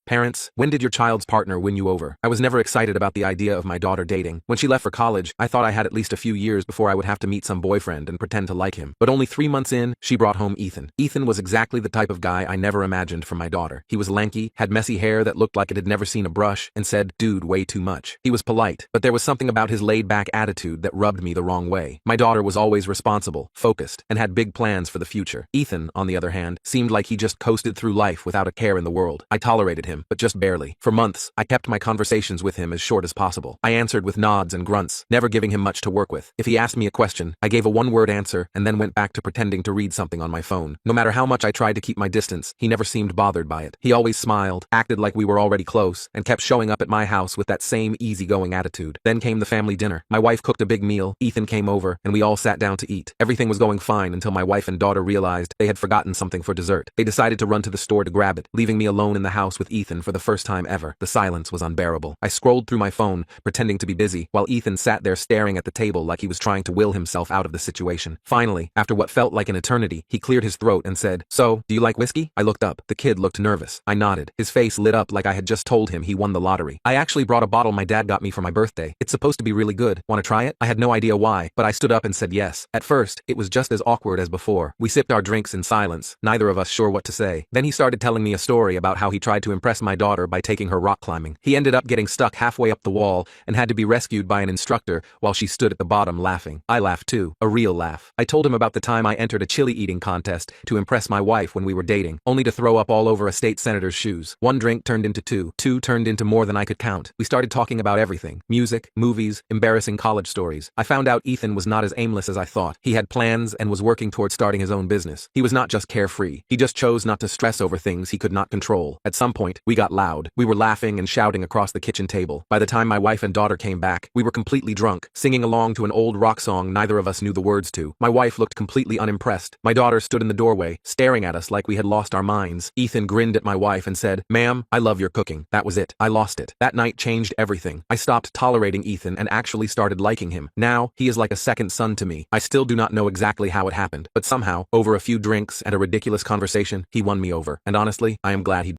Parents, when did your child's partner win you over? I was never excited about the idea of my daughter dating. When she left for college, I thought I had at least a few years before I would have to meet some boyfriend and pretend to like him. But only 3 months in, she brought home Ethan. Ethan was exactly the type of guy I never imagined for my daughter. He was lanky, had messy hair that looked like it had never seen a brush, and said, "Dude, way too much." He was polite, but there was something about his laid-back attitude that rubbed me the wrong way. My daughter was always responsible, focused, and had big plans for the future. Ethan, on the other hand, seemed like he just coasted through life without a care in the world. I tolerated him, but just barely. For months, I kept my conversations with him as short as possible. I answered with nods and grunts, never giving him much to work with. If he asked me a question, I gave a one-word answer and then went back to pretending to read something on my phone. No matter how much I tried to keep my distance, he never seemed bothered by it. He always smiled, acted like we were already close, and kept showing up at my house with that same easygoing attitude. Then came the family dinner. My wife cooked a big meal, Ethan came over, and we all sat down to eat. Everything was going fine until my wife and daughter realized they had forgotten something for dessert. They decided to run to the store to grab it, leaving me alone in the house with Ethan for the first time ever. The silence was unbearable. I scrolled through my phone, pretending to be busy, while Ethan sat there staring at the table like he was trying to will himself out of the situation. Finally, after what felt like an eternity, he cleared his throat and said, "So, do you like whiskey?" I looked up. The kid looked nervous. I nodded. His face lit up like I had just told him he won the lottery. "I actually brought a bottle my dad got me for my birthday. It's supposed to be really good. Want to try it?" I had no idea why, but I stood up and said yes. At first, it was just as awkward as before. We sipped our drinks in silence, neither of us sure what to say. Then he started telling me a story about how he tried to impress my daughter by taking her rock climbing. He ended up getting stuck halfway up the wall and had to be rescued by an instructor while she stood at the bottom laughing. I laughed too, a real laugh. I told him about the time I entered a chili eating contest to impress my wife when we were dating, only to throw up all over a state senator's shoes. One drink turned into two, two turned into more than I could count. We started talking about everything: music, movies, embarrassing college stories. I found out Ethan was not as aimless as I thought. He had plans and was working toward starting his own business. He was not just carefree. He just chose not to stress over things he could not control. At some point, we got loud. We were laughing and shouting across the kitchen table. By the time my wife and daughter came back, we were completely drunk, singing along to an old rock song neither of us knew the words to. My wife looked completely unimpressed. My daughter stood in the doorway, staring at us like we had lost our minds. Ethan grinned at my wife and said, "Ma'am, I love your cooking." That was it. I lost it. That night changed everything. I stopped tolerating Ethan and actually started liking him. Now, he is like a second son to me. I still do not know exactly how it happened, but somehow, over a few drinks and a ridiculous conversation, he won me over. And honestly, I am glad he